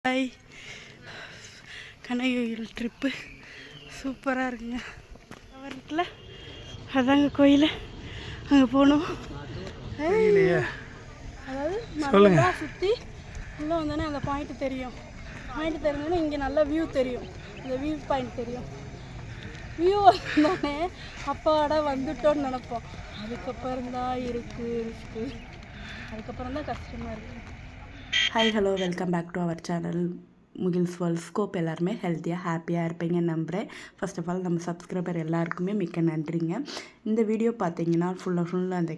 Hi, கனகோயில் trip சூப்பராக இருக்குங்க. அவர் இருக்குல்ல, அதாங்க கோயில். அங்கே போகணும். அதாவது நல்லா சுற்றி உள்ளே வந்தோடனே அந்த பாயிண்ட் தெரியும். பாயிண்ட் தெரிஞ்சோடனே இங்கே நல்ல வியூ தெரியும். அந்த வியூ பாயிண்ட் தெரியும். வியூ வந்தோடனே அப்பாடா வந்துட்டோன்னு நினைப்போம். அதுக்கப்புறம் தான் இருக்குது, அதுக்கப்புறம் தான் கஷ்டமாக இருக்குது. Hi, hello, welcome back to our channel Mugil's world scope. எல்லாருமே ஹெல்த்தியாக ஹாப்பியாக இருப்பீங்கன்னு நம்புகிறேன். ஃபர்ஸ்ட் ஆஃப் ஆல் நம்ம சப்ஸ்கிரைபர் எல்லாருக்குமே மிக்க நன்றிங்க. இந்த வீடியோ பார்த்தீங்கன்னா ஃபுல்லாக அந்த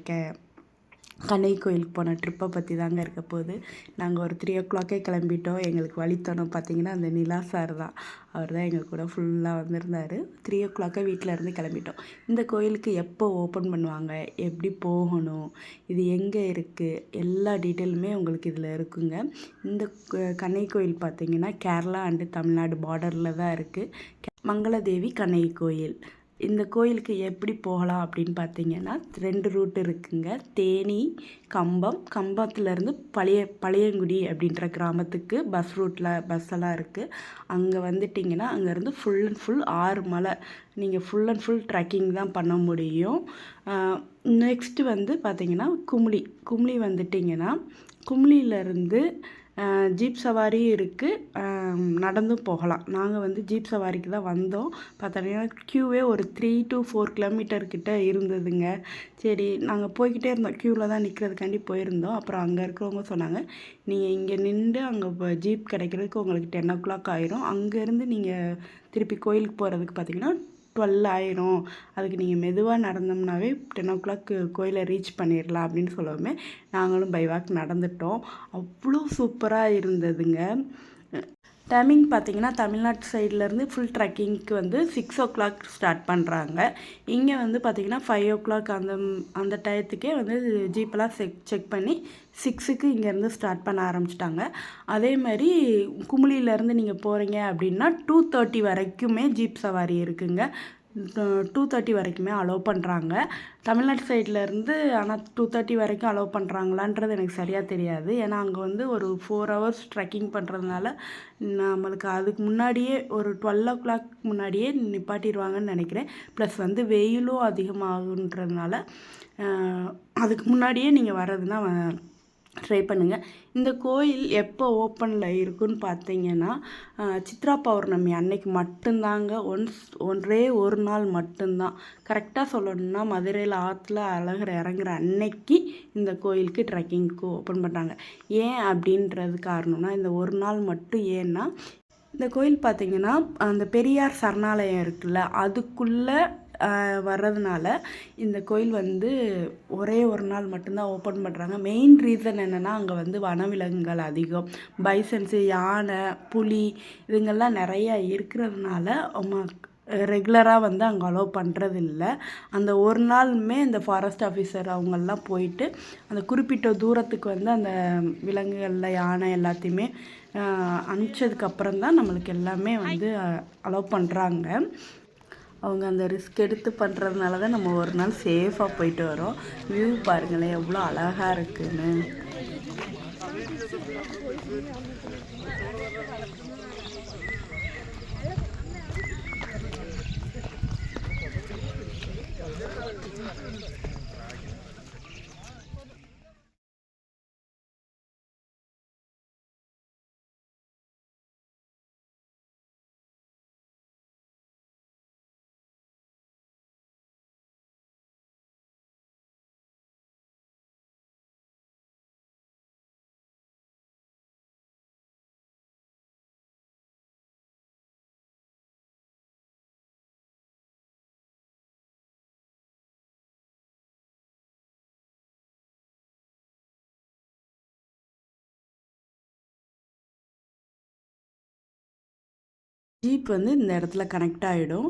கண்ணகி கோயிலுக்கு போன ட்ரிப்பை பற்றி தாங்க இருக்க போகுது. நாங்கள் ஒரு 3 o'clock கிளம்பிட்டோம். எங்களுக்கு வழித்தோணும் பார்த்தீங்கன்னா அந்த நிலா சார் தான். அவர் தான் எங்கள் கூட ஃபுல்லாக வந்திருந்தார். 3 o'clock வீட்டில் இருந்து கிளம்பிட்டோம். இந்த கோயிலுக்கு எப்போ ஓப்பன் பண்ணுவாங்க, எப்படி போகணும், இது எங்கே இருக்குது, எல்லா டீட்டெயிலுமே உங்களுக்கு இதில் இருக்குங்க. இந்த கண்ணகி கோயில் பார்த்தீங்கன்னா கேரளா அண்டு தமிழ்நாடு பார்டரில் தான் இருக்குது. மங்களதேவி கண்ணகி கோயில். இந்த கோயிலுக்கு எப்படி போகலாம் அப்படின்னு பார்த்தீங்கன்னா 2 ரூட் இருக்குங்க. தேனி, கம்பத்துலேருந்து பழையங்குடி அப்படின்ற கிராமத்துக்கு பஸ் எல்லாம் இருக்குது. அங்கே வந்துட்டிங்கன்னா அங்கேருந்து ஃபுல் அண்ட் ஃபுல் 6 மலை. நீங்கள் ஃபுல் அண்ட் ஃபுல் ட்ரெக்கிங் தான் பண்ண முடியும். நெக்ஸ்ட்டு வந்து பார்த்திங்கன்னா கும்ளி வந்துட்டிங்கன்னா கும்ளியிலேருந்து ஜீப் சவாரியும் இருக்குது, நடந்தும் போகலாம். நாங்கள் வந்து ஜீப் சவாரிக்கு தான் வந்தோம். பார்த்தோன்னா க்யூவே ஒரு 3 to 4 கிலோமீட்டர் கிட்ட இருந்ததுங்க. சரி, நாங்கள் போய்கிட்டே இருந்தோம், க்யூவில் தான் நிற்கிறதுக்காண்டி போயிருந்தோம். அப்புறம் அங்கே இருக்கிறவங்க சொன்னாங்க, நீங்கள் இங்கே நின்று அங்கே ஜீப் கிடைக்கிறதுக்கு உங்களுக்கு 10 o'clock ஆயிரும். அங்கேருந்து நீங்கள் திருப்பி கோயிலுக்கு போகிறதுக்கு பார்த்தீங்கன்னா 12 ஆயிரும். அதுக்கு நீங்கள் மெதுவாக நடந்தோம்னாவே 10 o'clock கோயிலை ரீச் பண்ணிடலாம் அப்படின்னு சொல்லவுமே நாங்களும் பை வாக் நடந்துட்டோம். அவ்வளோ சூப்பராக இருந்ததுங்க. டைமிங் பார்த்தீங்கன்னா தமிழ்நாட்டு சைட்லேருந்து ஃபுல் ட்ரெக்கிங்க்கு வந்து 6 o'clock ஸ்டார்ட் பண்ணுறாங்க. இங்கே வந்து பார்த்திங்கன்னா 5 o'clock அந்த டயத்துக்கே வந்து ஜீப்பெல்லாம் செக் பண்ணி 6க்கு இங்கேருந்து ஸ்டார்ட் பண்ண ஆரம்பிச்சிட்டாங்க. அதே மாதிரி குமுளியிலேருந்து நீங்கள் போகிறீங்க அப்படின்னா 2:30 வரைக்குமே ஜீப் சவாரி இருக்குங்க. 2:30 வரைக்குமே அலோவ் பண்ணுறாங்க. தமிழ்நாட்டு சைட்லேருந்து ஆனால் 2:30 வரைக்கும் அலோவ் பண்ணுறாங்களான்றது எனக்கு சரியாக தெரியாது. ஏன்னா அங்கே வந்து ஒரு 4 hours ட்ரெக்கிங் பண்ணுறதுனால நம்மளுக்கு அதுக்கு முன்னாடியே ஒரு 12 o'clock முன்னாடியே நிப்பாட்டிடுவாங்கன்னு நினைக்கிறேன். ப்ளஸ் வந்து வெயிலும் அதிகமாகுன்றதுனால அதுக்கு முன்னாடியே நீங்கள் வர்றதுன்னா ட்ரை பண்ணுங்கள். இந்த கோயில் எப்போ ஓப்பனில் இருக்குன்னு பார்த்தீங்கன்னா சித்ரா பௌர்ணமி அன்னைக்கு மட்டும்தாங்க. ஒரே ஒரு நாள் மட்டும்தான். கரெக்டாக சொல்லணும்னா மதுரையில் ஆற்றுல அழகர் இறங்குற அன்னைக்கு இந்த கோயிலுக்கு ட்ரெக்கிங்க்கு ஓப்பன் பண்ணுறாங்க. ஏன் அப்படின்றது காரணம்னா இந்த ஒரு நாள் மட்டும். ஏன்னா இந்த கோயில் பார்த்திங்கன்னா அந்த பெரியார் சரணாலயம் இருக்குல்ல, அதுக்குள்ளே வர்றதுனால இந்த கோயில் வந்து ஒரே ஒரு நாள் மட்டும்தான் ஓப்பன் பண்ணுறாங்க. மெயின் ரீசன் என்னென்னா அங்கே வந்து வனவிலங்குகள் அதிகம், பைசன்ஸு, யானை, புலி இதுங்கெல்லாம் நிறையா இருக்கிறதுனால ரெகுலராக வந்து அங்கே அலோவ் பண்ணுறதில்ல. அந்த ஒரு நாளுமே இந்த ஃபாரஸ்ட் ஆஃபீஸர் அவங்கெல்லாம் போயிட்டு அந்த குறிப்பிட்ட தூரத்துக்கு வந்து அந்த விலங்குகளில் யானை எல்லாத்தையுமே அனுப்பிச்சதுக்கப்புறம் தான் நம்மளுக்கு எல்லாமே வந்து அலோவ் பண்ணுறாங்க. அவங்க அந்த ரிஸ்க் எடுத்து பண்ணுறதுனால தான் நம்ம ஒரு நாள் சேஃபாக போயிட்டு வரோம். வியூ பாருங்களேன் எவ்வளோ அழகாக இருக்குன்னு. ஜீப் வந்து இந்த இடத்துல கனெக்ட் ஆகிடும்.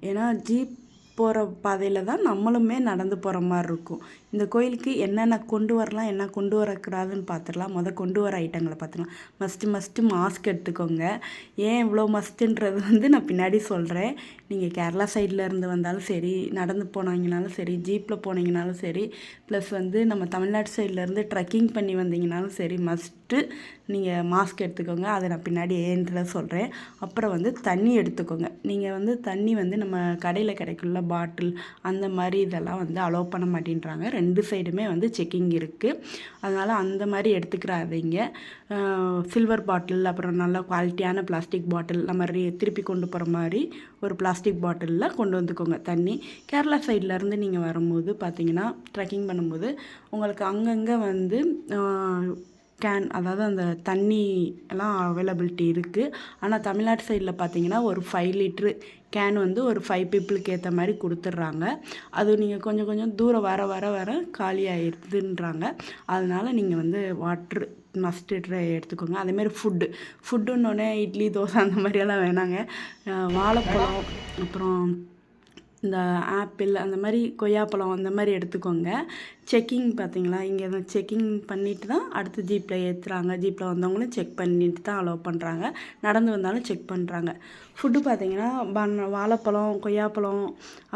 ஏன்னா ஜீப் போகிற பாதையில் தான் நம்மளுமே நடந்து போகிற மாதிரி இருக்கும். இந்த கோயிலுக்கு என்னென்ன கொண்டு வரலாம் என்ன கொண்டு வரக்கூடாதுன்னு பார்த்துடலாம். கொண்டு வர ஐட்டங்களை பார்த்துக்கலாம். மஸ்ட்டு மாஸ்க் எடுத்துக்கோங்க. ஏன் இவ்வளோ மஸ்ட்டுன்றது வந்து நான் பின்னாடி சொல்கிறேன். நீங்கள் கேரளா சைடில் இருந்து வந்தாலும் சரி, நடந்து போனீங்கனாலும் சரி, ஜீப்பில் போனீங்கனாலும் சரி, ப்ளஸ் வந்து நம்ம தமிழ்நாட்டு சைட்லேருந்து ட்ரெக்கிங் பண்ணி வந்தீங்கனாலும் சரி, மஸ்ட்டு நீங்கள் மாஸ்க் எடுத்துக்கோங்க. அதை நான் பின்னாடி ஏன்ற சொல்கிறேன். அப்புறம் வந்து தண்ணி எடுத்துக்கோங்க. நீங்கள் வந்து தண்ணி வந்து நம்ம கடையில் கிடைக்குள்ள பாட்டில் அந்த மாதிரி இதெல்லாம் வந்து அலோவ் பண்ண மாட்டேன்றாங்க. 2 சைடுமே வந்து செக்கிங் இருக்குது. அதனால் அந்த மாதிரி எடுத்துக்கிறாதீங்க. சில்வர் பாட்டில், அப்புறம் நல்ல குவாலிட்டியான பிளாஸ்டிக் பாட்டில், நம்ம திருப்பி கொண்டு போகிற மாதிரி ஒரு பிளாஸ்டிக் பாட்டிலில் கொண்டு வந்துக்கோங்க தண்ணி. கேரளா சைட்லேருந்து நீங்கள் வரும்போது பார்த்தீங்கன்னா ட்ரெக்கிங் பண்ணும்போது உங்களுக்கு அங்கங்கே வந்து கேன், அதாவது அந்த தண்ணி எல்லாம் அவைலபிலிட்டி இருக்குது. ஆனால் தமிழ்நாட்டு சைடில் பார்த்தீங்கன்னா ஒரு 5 லிட்ரு கேன் வந்து ஒரு 5 பீப்புளுக்கு ஏற்ற மாதிரி கொடுத்துட்றாங்க. அது நீங்கள் கொஞ்சம் தூரம் வர வர வர காலி ஆகிடுதுன்றாங்க. அதனால் நீங்கள் வந்து வாட்ரு மஸ்ட்டு எடுத்துக்கோங்க. அதேமாதிரி ஃபுட்டுன்னொன்னே இட்லி தோசை அந்த மாதிரியெல்லாம் வேணாங்க. வாழைப்பழம், அப்புறம் இந்த ஆப்பிள், அந்த மாதிரி கொய்யாப்பழம் அந்த மாதிரி எடுத்துக்கோங்க. செக்கிங் பார்த்தீங்களா, இங்கே செக்கிங் பண்ணிவிட்டு தான் அடுத்து ஜீப்பில் ஏற்றுறாங்க. ஜீப்பில் வந்தவங்களும் செக் பண்ணிட்டு தான் அலோவ் பண்ணுறாங்க. நடந்து வந்தாலும் செக் பண்ணுறாங்க. ஃபுட்டு பார்த்தீங்கன்னா வாழைப்பழம், கொய்யாப்பழம்,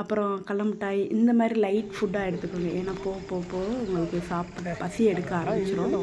அப்புறம் கடல மிட்டாய், இந்த மாதிரி லைட் ஃபுட்டாக எடுத்துக்கோங்க. ஏன்னா போக உங்களுக்கு சாப்பிட பசி எடுக்க ஆரம்பிச்சிடும்.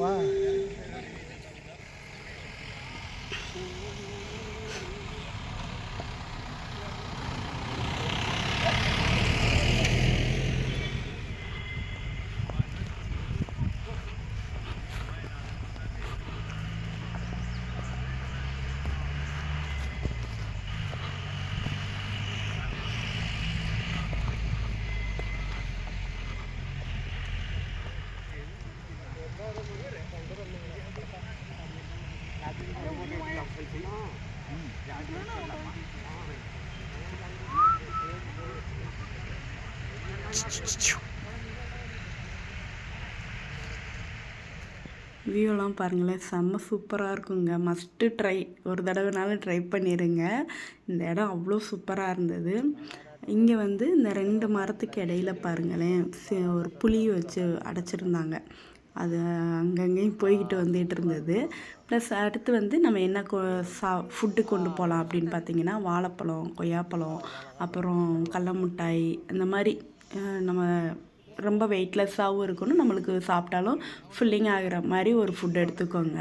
வியூலாம் பாருங்களேன், செம்ம சூப்பராக இருக்குங்க. மஸ்ட்டு ட்ரை, ஒரு தடவைனாலும் ட்ரை பண்ணிடுங்க. இந்த இடம் அவ்வளோ சூப்பராக இருந்தது. இங்கே வந்து இந்த 2 மரத்துக்கு இடையில பாருங்களேன், ஒரு புளி வச்சு அடைச்சிருந்தாங்க. அது அங்கங்கேயும் போய்கிட்டு வந்துகிட்டு இருந்தது. ப்ளஸ் அடுத்து வந்து நம்ம என்ன ஃபுட்டு கொண்டு போகலாம் அப்படின்னு பார்த்தீங்கன்னா, வாழைப்பழம், கொய்யாப்பழம், அப்புறம் கடல மிட்டாய், இந்த மாதிரி நம்ம ரொம்ப வெயிட்லெஸ்ஸாகவும் இருக்கணும், நம்மளுக்கு சாப்பிட்டாலும் ஃபில்லிங் ஆகிற மாதிரி ஒரு ஃபுட் எடுத்துக்கோங்க.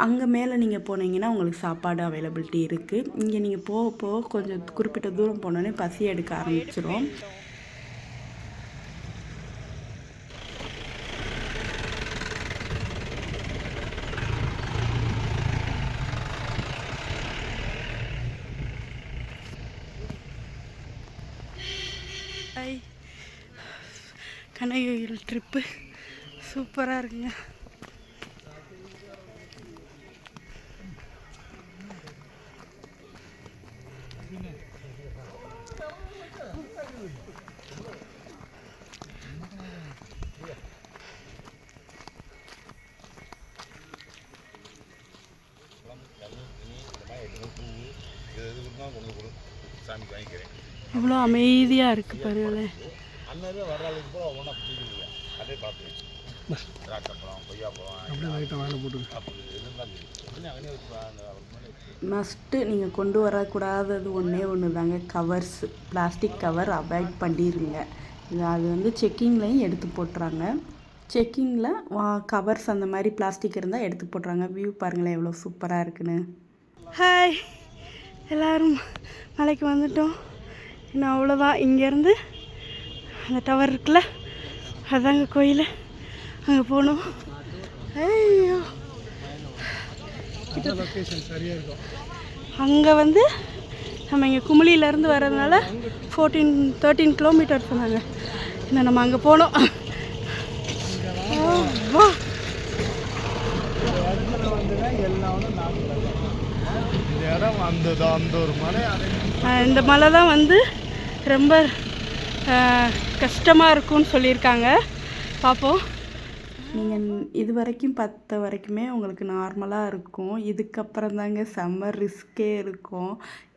அங்கே மேலே நீங்கள் போனீங்கன்னா உங்களுக்கு சாப்பாடு அவைலபிலிட்டி இருக்குது. இங்கே நீங்கள் போக கொஞ்சம் குறிப்பிட்ட தூரம் போனோடனே பசி எடுக்க ஆரம்பிச்சிடும். கனகயில் ட்ரிப்பு சூப்பராக இருக்குங்க. இவ்வளோ அமைதியாக இருக்குது பாருங்களேன். மஸ்ட்டு நீங்கள் கொண்டு வரக்கூடாதது ஒன்று தாங்க, கவர்ஸ். பிளாஸ்டிக் கவர் அவாய்ட் பண்ணிடுங்க. அது வந்து செக்கிங்லேயும் எடுத்து போட்டுறாங்க. செக்கிங்கில் கவர்ஸ் அந்த மாதிரி பிளாஸ்டிக் இருந்தால் எடுத்து போட்டுறாங்க. வியூ பாருங்களேன் எவ்வளோ சூப்பராக இருக்குன்னு. ஹாய், எல்லோரும் மலைக்கு வந்துட்டோம். இன்னும் அவ்வளோதான். இங்கேருந்து அந்த டவர் இருக்குல்ல, அதாங்க கோயில். அங்கே போகணும். ஐயோ, அங்கே வந்து நம்ம இங்கே குமிளியிலேருந்து வர்றதுனால 13 கிலோமீட்டர் சொன்னாங்க. இன்னும் நம்ம அங்கே போனோம். இந்த மலை தான் வந்து ரொம்ப கஷ்டமாக இருக்கும்னு சொல்லியிருக்காங்க. பார்ப்போம். நீங்கள் இது வரைக்கும் பார்த்த வரைக்குமே உங்களுக்கு நார்மலாக இருக்கும். இதுக்கப்புறம் தாங்க செம்ம ரிஸ்கே இருக்கும்.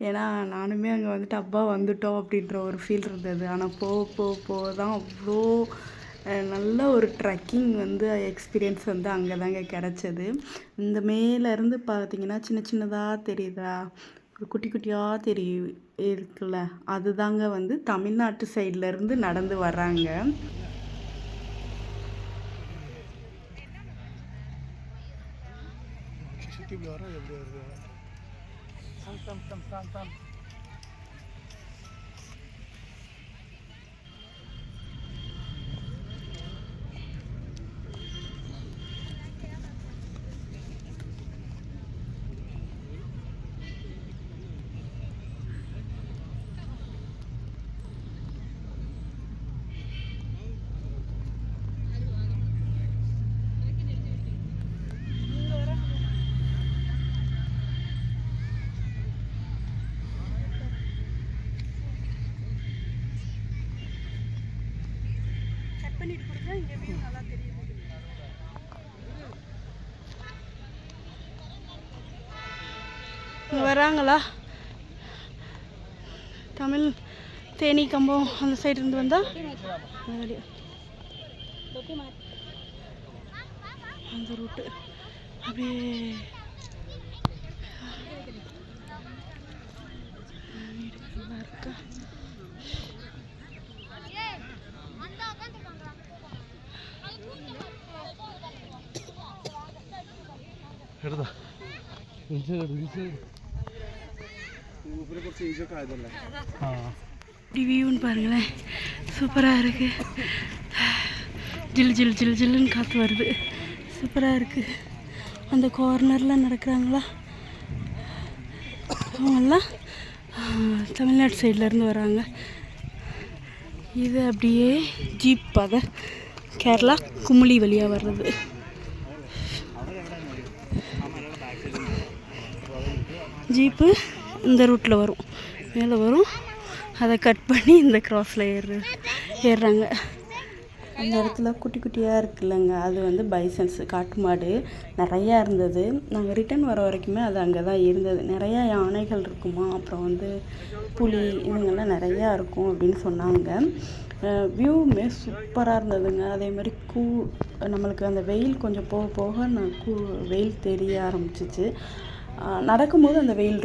ஏன்னா நானுமே அங்கே வந்துட்டு அப்பா வந்துட்டோம் அப்படின்ற ஒரு ஃபீல் இருந்தது. ஆனால் போக தான் அவ்வளோ நல்ல ஒரு ட்ரெக்கிங் வந்து எக்ஸ்பீரியன்ஸ் வந்து அங்கே தாங்க கிடச்சது. இந்த மேலேருந்து பார்த்தீங்கன்னா சின்ன சின்னதாக தெரியுதா, ஒரு குட்டி குட்டியாக இருக்குல்ல, அதுதாங்க வந்து தமிழ்நாட்டு சைட்லேருந்து நடந்து வர்றாங்க. பண்ணிட்டு கொடுத்தா இங்கே வியூ நல்லா தெரியுது. இங்கே வராங்களா தமிழ் தேனி கம்பம் அந்த சைடு இருந்து வந்தால் அந்த ரூட்டு அப்படியே இருக்கா. வியூன்னு பாருங்களேன், சூப்பராக இருக்குது. ஜில் ஜில் ஜில் ஜில்லுன்னு காற்று வருது, சூப்பராக இருக்குது. அந்த கார்னரில் நடக்கிறாங்களா அவங்கெல்லாம் தமிழ்நாடு சைட்லேருந்து வராங்க. இது அப்படியே ஜீப் பாதை, கேரளா குமுளி வழியாக வர்றது. ஜீப்பு இந்த ரூட்டில் வரும், மேலே வரும், அதை கட் பண்ணி இந்த கிராஸில் ஏறுறாங்க. அந்த இடத்துல குட்டி குட்டியாக இருக்குல்லங்க, அது வந்து பைசன்ஸ் காட்டு மாடு நிறையா இருந்தது. நாங்கள் ரிட்டன் வர வரைக்குமே அது அங்கே தான் இருந்தது. நிறையா யானைகள் இருக்குமா, அப்புறம் வந்து புலி இதுங்கெல்லாம் நிறையா இருக்கும் அப்படின்னு சொன்னாங்க. வியூவுமே சூப்பராக இருந்ததுங்க. அதே மாதிரி நம்மளுக்கு அந்த வெயில் கொஞ்சம் போக போக வெயில் தெரிய ஆரம்பிச்சிச்சு. நடக்கும்போது அந்த வெயில்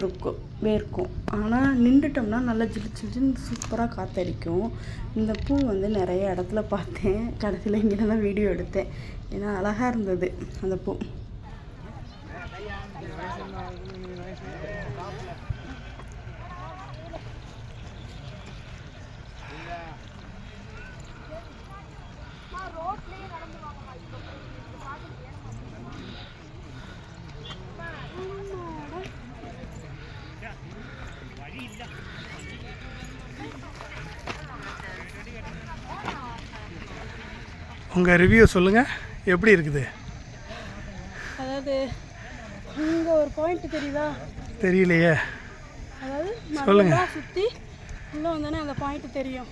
வேர்க்கும், ஆனால் நின்றுட்டோம்னா நல்லா ஜிலிச்சின்னு சூப்பராக காற்றடிக்கும். இந்த பூ வந்து நிறைய இடத்துல பார்த்தேன், கடைசியில் இங்கே தான் வீடியோ எடுத்தேன். ஏன்னா அழகாக இருந்தது அந்த பூ. உங்கள் ரிவ்யூ சொல்லுங்கள், எப்படி இருக்குது? அதாவது இங்கே ஒரு பாயிண்ட் தெரியுதா? தெரியலையே. அதாவது சொல்லுங்கள். சுற்றி உள்ளே வந்தோடனே அந்த பாயிண்ட் தெரியும்.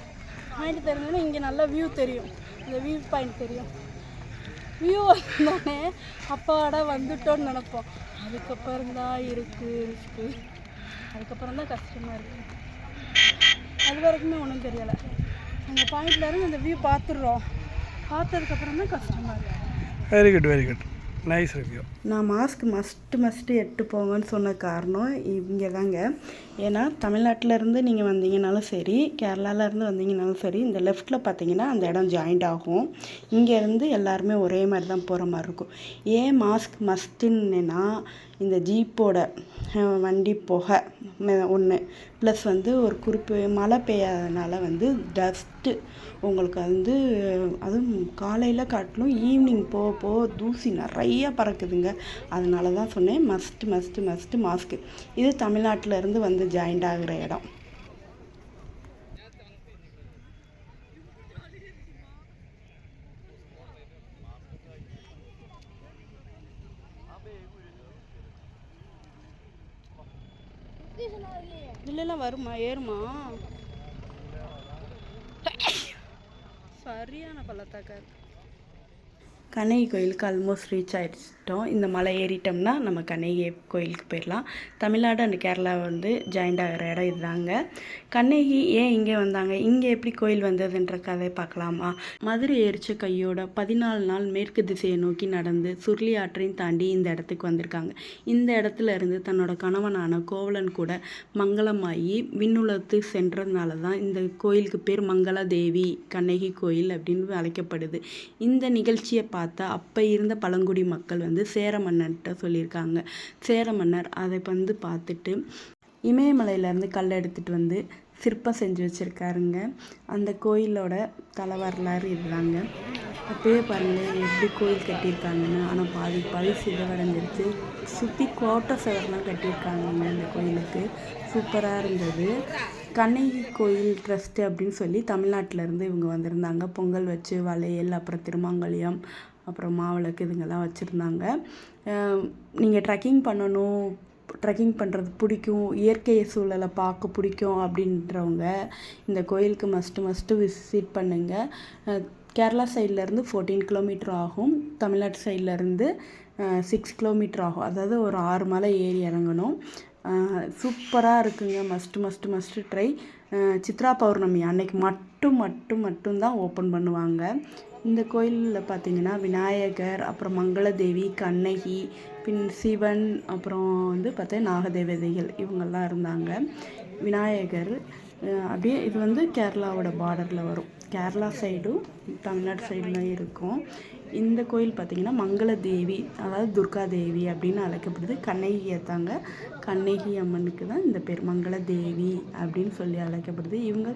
பாயிண்ட் தெரிஞ்சோன்னே இங்கே நல்லா வியூ தெரியும், அந்த வியூ பாயிண்ட் தெரியும். வியூ வந்தோடனே அப்பாடா வந்துட்டோன்னு நினைப்போம். அதுக்கப்புறம் தான் இருக்குது, அதுக்கப்புறம் தான் கஷ்டமாக இருக்குது. அது வரைக்குமே ஒன்றும் தெரியலை. அந்த பாயிண்ட்லேருந்து அந்த வியூ பார்த்துடுறோம், பார்த்ததுக்கப்புறம் தான் கஷ்டமாக இருக்குது. Very good, very good, nice review. நான் மாஸ்க் மஸ்ட்டு எட்டு போங்கன்னு சொன்ன காரணம் இங்கே தாங்க. ஏன்னா தமிழ்நாட்டிலேருந்து நீங்கள் வந்தீங்கனாலும் சரி, கேரளாவிலேருந்து வந்தீங்கனாலும் சரி, இந்த லெஃப்ட்டில் பார்த்தீங்கன்னா அந்த இடம் ஜாயிண்ட் ஆகும். இங்கேருந்து எல்லாருமே ஒரே மாதிரி தான் போகிற மாதிரி இருக்கும். ஏன் மாஸ்க் மஸ்ட்டுன்னா, இந்த ஜீப்போட வண்டி புகை ஒன்று, ப்ளஸ் வந்து ஒரு மழை பெய்யாதனால வந்து டஸ்ட்டு உங்களுக்கு வந்து, அதுவும் காலையில் காட்டிலும் ஈவினிங் போக போக தூசி நிறையா பறக்குதுங்க. அதனால தான் சொன்னேன் மஸ்ட்டு மாஸ்க்கு. இது தமிழ்நாட்டிலேருந்து வந்து ஜாயிண்ட் ஆகிற இடம். இல்லைலாம் வருமா, ஏறுமா? சரியான பள்ளத்தாக்கா இருக்கு. கண்ணகி கோயிலுக்கு ஆல்மோஸ்ட் ரீச் ஆகிட்டோம். வந்துட்டோம். இந்த மலை ஏறிட்டோம்னா நம்ம கண்ணகி கோயிலுக்கு போயிடலாம். தமிழ்நாடு அண்ட் கேரளா வந்து ஜாயிண்ட் ஆகிற இடம் இதுதாங்க. கண்ணகி ஏன் இங்கே வந்தாங்க, இங்கே எப்படி கோயில் வந்ததுன்ற கதை பார்க்கலாமா? மதுரை எரிச்ச கையோட 14 நாள் மேற்கு திசையை நோக்கி நடந்து சுருளி ஆற்றையும் தாண்டி இந்த இடத்துக்கு வந்திருக்காங்க. இந்த இடத்துல இருந்து தன்னோட கணவனான கோவலன் கூட மங்களமாகி விண்ணுலத்து சென்றதுனால தான் இந்த கோயிலுக்கு பேர் மங்களாதேவி கண்ணகி கோயில் அப்படின்னு அழைக்கப்படுது. இந்த நிகழ்ச்சியை பார்த்தா அப்போ இருந்த பழங்குடி மக்கள் வந்து சேர மன்னர்கிட்ட சொல்லியிருக்காங்க. சேர மன்னர் அதை வந்து பார்த்துட்டு இமயமலையிலேருந்து கல் எடுத்துகிட்டு வந்து சிற்பம் செஞ்சு வச்சுருக்காருங்க. அந்த கோயிலோட தலை வரலாறு இதுதாங்க. அப்போயே பாருங்கள் எப்படி கோயில் கட்டியிருக்காங்கன்னு. ஆனால் பாதி சிதைவடைஞ்சிருச்சு. சுற்றி கோட்டை சுவர்லாம் கட்டியிருக்காங்க இந்த கோயிலுக்கு. சூப்பராக இருந்தது. கண்ணகி கோயில் ட்ரஸ்ட்டு அப்படின்னு சொல்லி தமிழ்நாட்டிலேருந்து இவங்க வந்திருந்தாங்க. பொங்கல் வச்சு வளையல், அப்புறம் திருமாங்கல்யம், அப்புறம் மாவிளக்கு இதுங்கெல்லாம் வச்சுருந்தாங்க. நீங்கள் ட்ரெக்கிங் பண்ணணும், ட்ரெக்கிங் பண்ணுறது பிடிக்கும், இயற்கை சூழலை பார்க்க பிடிக்கும் அப்படின்றவங்க இந்த கோயிலுக்கு மஸ்ட்டு விசிட் பண்ணுங்கள். கேரளா சைட்லேருந்து 14 கிலோமீட்டர் ஆகும். தமிழ்நாட்டு சைட்லேருந்து 6 கிலோமீட்டர் ஆகும். அதாவது ஒரு 6 மலை ஏறி இறங்கணும். சூப்பராக இருக்குங்க. Must try. சித்ரா பௌர்ணமி அன்னைக்கு மட்டும்தான் ஓப்பன் பண்ணுவாங்க. இந்த கோயிலில் பார்த்திங்கன்னா விநாயகர், அப்புறம் மங்களதேவி, கண்ணகி, பின் சிவன், அப்புறம் வந்து பார்த்தா நாகதேவதைகள் இவங்கெல்லாம் இருந்தாங்க. விநாயகர் அப்படியே இது வந்து கேரளாவோட பார்டரில் வரும். கேரளா சைடும் தமிழ்நாடு சைடுலாம் இருக்கும். இந்த கோயில் பார்த்திங்கன்னா மங்களதேவி, அதாவது துர்காதேவி அப்படின்னு அழைக்கப்படுது. கண்ணகி ஏற்றாங்க. கண்ணகி அம்மனுக்கு தான் இந்த பேர் மங்களதேவி அப்படின்னு சொல்லி அழைக்கப்படுது. இவங்க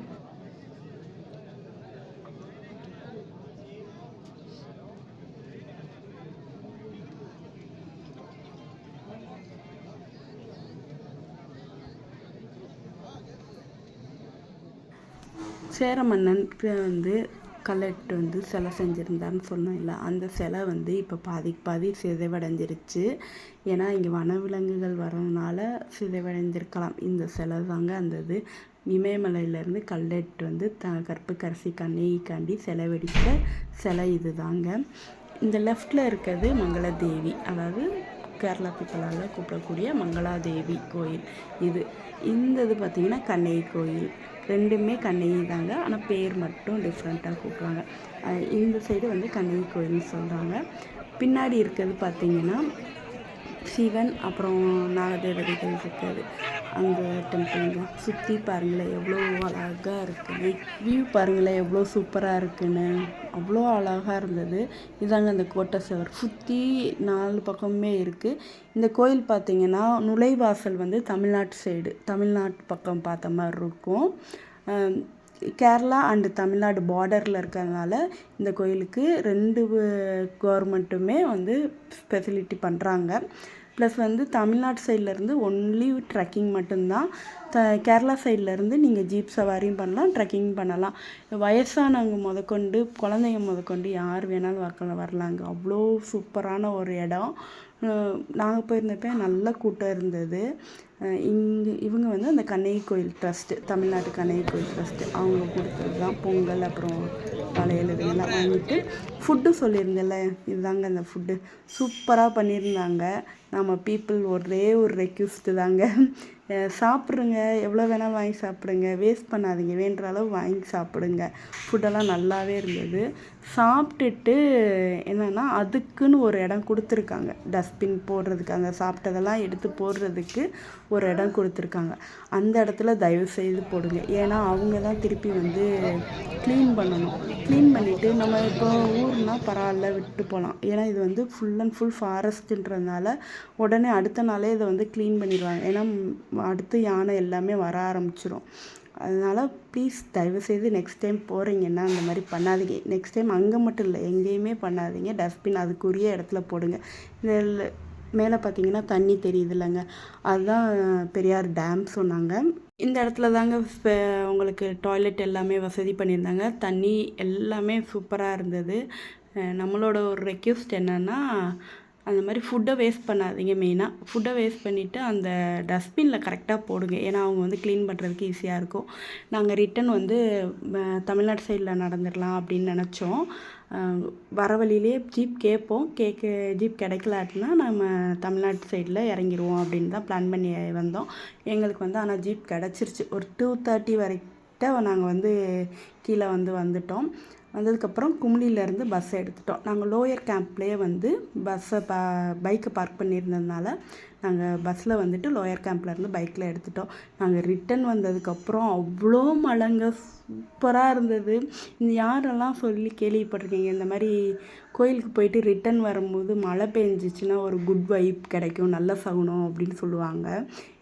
சேர மன்னனுக்கு வந்து கல்லெட்டு வந்து சிலை செஞ்சுருந்தான்னு சொன்னோம் இல்லை, அந்த சிலை வந்து இப்போ பாதி சிதைவடைஞ்சிருச்சு. ஏன்னா இங்கே வனவிலங்குகள் வரதுனால சிதைவடைஞ்சிருக்கலாம். இந்த சிலை தாங்க அந்த இது. இமயமலையிலேருந்து கல்லெட்டு வந்து கற்புக்கரசி கண்ணகிக்காண்டி சிலை வெடித்த சிலை இது தாங்க. இந்த லெஃப்டில் இருக்கிறது மங்களாதேவி, அதாவது கேரளா பீப்புளால் கூப்பிடக்கூடிய மங்களாதேவி கோயில் இது. இந்த இது பார்த்திங்கன்னா கண்ணகி கோயில். ரெண்டுமே கண்ணகி தாங்க, ஆனால் பேர் மட்டும் டிஃப்ரெண்ட்டாக கூப்பிட்றாங்க. இந்த சைடு வந்து கண்ணகி கோயில்னு சொல்கிறாங்க. பின்னாடி இருக்கிறது பார்த்திங்கன்னா சிவன், அப்புறம் நாகதேவதைகள் இருக்குது. அந்த டெம்பிளுங்க சுற்றி பாருங்களேன் எவ்வளோ அழகாக இருக்குன்னு. வியூ பாருங்களேன் எவ்வளோ சூப்பராக இருக்குன்னு. அவ்வளோ அழகாக இருந்தது. இதாங்க அந்த கோட்டை சுவர். சுற்றி 4 பக்கமுமே இருக்குது. இந்த கோயில் பார்த்திங்கன்னா நுழைவாசல் வந்து தமிழ்நாட்டு சைடு, தமிழ்நாட்டு பக்கம் பார்த்த மாதிரி இருக்கும். கேரளா அண்டு தமிழ்நாடு பார்டரில் இருக்கிறதுனால இந்த கோயிலுக்கு 2 கவர்மெண்ட்டுமே வந்து ஃபெசிலிட்டி பண்ணுறாங்க. ப்ளஸ் வந்து தமிழ்நாட்டு சைட்லேருந்து ஒன்லி ட்ரெக்கிங் மட்டும்தான். கேரளா சைட்லேருந்து நீங்கள் ஜீப் சவாரியும் பண்ணலாம், ட்ரெக்கிங் பண்ணலாம். வயசானவங்க முதற்கொண்டு குழந்தைங்க முதற்கொண்டு யார் வேணாலும் வரலாங்க. அவ்வளோ சூப்பரான ஒரு இடம். நாங்கள் போயிருந்தப்போ நல்ல கூட்டம் இருந்தது. இவங்க வந்து அந்த கண்ணகி கோயில் ட்ரஸ்ட்டு, தமிழ்நாட்டு கண்ணகி கோயில் ட்ரஸ்ட்டு, அவங்க கொடுத்தது தான் பொங்கல், அப்புறம் வளையல் இதெல்லாம் வாங்கிட்டு. ஃபுட்டு சொல்லியிருந்தேன்ல, இதுதாங்க அந்த ஃபுட்டு. சூப்பராக பண்ணியிருந்தாங்க. நம்ம பீப்புள் ஒரே ஒரு ரெக்வெஸ்ட்டு தாங்க, சாப்பிட்ருங்க, எவ்வளோ வேணாலும் வாங்கி சாப்பிடுங்க, வேஸ்ட் பண்ணாதீங்க, வேண்டுற அளவு வாங்கி சாப்பிடுங்க. ஃபுட்டெல்லாம் நல்லாவே இருந்தது. சாப்பிட்டுட்டு என்னென்னா அதுக்குன்னு ஒரு இடம் கொடுத்துருக்காங்க, டஸ்ட்பின் போடுறதுக்கு, அந்த சாப்பிட்டதெல்லாம் எடுத்து போடுறதுக்கு ஒரு இடம் கொடுத்துருக்காங்க. அந்த இடத்துல தயவு செய்து போடுங்க. ஏன்னா அவங்க தான் திருப்பி வந்து க்ளீன் பண்ணணும். க்ளீன் பண்ணிவிட்டு நம்ம இப்போ ஊர்னால் பரவாயில்ல விட்டு போகலாம். ஏன்னா இது வந்து ஃபுல் அண்ட் ஃபுல் ஃபாரஸ்ட்டுன்றதுனால உடனே அடுத்த நாளே இதை வந்து க்ளீன் பண்ணிடுவாங்க. ஏன்னா அடுத்து யானை எல்லாமே வர ஆரம்பிச்சிடும். அதனால் ப்ளீஸ் தயவுசெய்து நெக்ஸ்ட் டைம் போகிறீங்கன்னா அந்த மாதிரி பண்ணாதீங்க. நெக்ஸ்ட் டைம் அங்கே மட்டும் இல்லை, எங்கேயுமே பண்ணாதீங்க. டஸ்ட்பின் அதுக்குரிய இடத்துல போடுங்க. இதில் மேலே பார்த்தீங்கன்னா தண்ணி தெரியுது இல்லைங்க, அதுதான் பெரியார் டேம் சொன்னாங்க. இந்த இடத்துல தாங்க உங்களுக்கு டாய்லெட் எல்லாமே வசதி பண்ணியிருந்தாங்க. தண்ணி எல்லாமே சூப்பராக இருந்தது. நம்மளோட ஒரு ரெக்வெஸ்ட் என்னென்னா அந்த மாதிரி ஃபுட்டை வேஸ்ட் பண்ணாதீங்க. மெயினாக ஃபுட்டை வேஸ்ட் பண்ணிவிட்டு அந்த டஸ்ட்பினில் கரெக்டாக போடுங்க. ஏன்னா அவங்க வந்து க்ளீன் பண்ணுறதுக்கு ஈஸியாக இருக்கும். நாங்கள் ரிட்டன் வந்து தமிழ்நாடு சைடில் நடந்துடலாம் அப்படின்னு நினச்சோம். வர வழியிலே ஜீப் கேட்போம். ஜீப் கிடைக்கலாட்டினா நம்ம தமிழ்நாட்டு சைடில் இறங்கிடுவோம் அப்படின்னு தான் பிளான் பண்ணி வந்தோம். எங்களுக்கு வந்து ஆனால் ஜீப் கிடச்சிருச்சு. ஒரு 2:30 வரைக்கும் நாங்கள் வந்து கீழே வந்துட்டோம். வந்ததுக்கப்புறம் கும்ளியிலேருந்து பஸ்ஸை எடுத்துட்டோம். நாங்கள் லோயர் கேம்ப்லேயே வந்து பைக்கை பார்க் பண்ணியிருந்ததுனால நாங்கள் பஸ்ஸில் வந்துட்டு லோயர் கேம்ப்லேருந்து பைக்கில் எடுத்துட்டோம். நாங்கள் ரிட்டன் வந்ததுக்கப்புறம் அவ்வளோ மழைங்க, சூப்பராக இருந்தது. யாரெல்லாம் சொல்லி கேள்விப்பட்டிருக்கீங்க இந்த மாதிரி கோயிலுக்கு போயிட்டு ரிட்டன் வரும்போது மழை பெஞ்சிச்சின்னா ஒரு குட் வைப் கிடைக்கும், நல்ல சகுனம் அப்படின்னு சொல்லுவாங்க.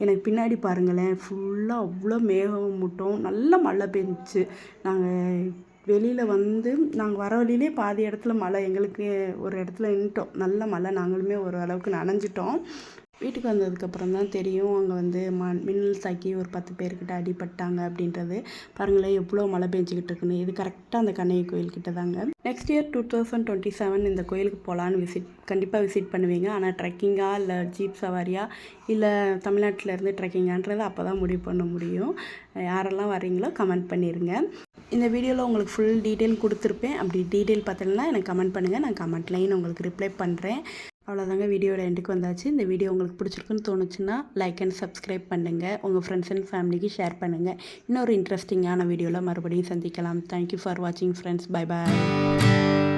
எனக்கு பின்னாடி பாருங்களேன், ஃபுல்லாக அவ்வளோ மேகம் மூட்டம், நல்ல மழை பெஞ்சிச்சு. நாங்கள் வெளியில் வந்து நாங்கள் வர வழியிலே பாதி இடத்துல மழை, எங்களுக்கு ஒரு இடத்துல நின்ட்டோம். நல்ல மழை, நாங்களுமே ஒரு அளவுக்கு நனைஞ்சிட்டோம். வீட்டுக்கு வந்ததுக்கப்புறம் தான் தெரியும் அங்கே வந்து மின்னல் தாக்கி ஒரு 10 பேர்கிட்ட அடிபட்டாங்க அப்படின்றது. பாருங்களேன் எவ்வளோ மழை பெஞ்சிக்கிட்டு இருக்குன்னு. இது கரெக்டாக அந்த கண்ணகி கோயில்கிட்ட தாங்க. நெக்ஸ்ட் இயர் 2027 இந்த கோயிலுக்கு போகலான்னு கண்டிப்பாக விசிட் பண்ணுவீங்க. ஆனால் ட்ரெக்கிங்காக இல்லை ஜீப் சவாரியா இல்லை தமிழ்நாட்டிலேருந்து ட்ரெக்கிங்கான்றது அப்போ தான் முடிவு பண்ண முடியும். யாரெல்லாம் வரீங்களோ கமெண்ட் பண்ணிடுங்க. இந்த வீடியோவில் உங்களுக்கு ஃபுல் டீட்டெயில் கொடுத்துருப்பேன். அப்படி டீட்டெயில் பார்த்தீங்கன்னா எனக்கு கமெண்ட் பண்ணுங்கள், நான் கமெண்ட் லைன் உங்களுக்கு ரிப்ளை பண்ணுறேன். அவ்வளோதாங்க, வீடியோட எண்டுக்கு வந்தாச்சு. இந்த வீடியோ உங்களுக்கு பிடிச்சிருக்குன்னு தோணுச்சுன்னா லைக் அண்ட் சப்ஸ்கிரைப் பண்ணுங்கள். உங்கள் ஃப்ரெண்ட்ஸ் அண்ட் ஃபேமிலிக்கு ஷேர் பண்ணுங்கள். இன்னொரு இன்ட்ரெஸ்டிங்கான வீடியோவில் மறுபடியும் சந்திக்கலாம். தேங்க்யூ ஃபார் வாட்சிங் ஃப்ரெண்ட்ஸ். Bye bye.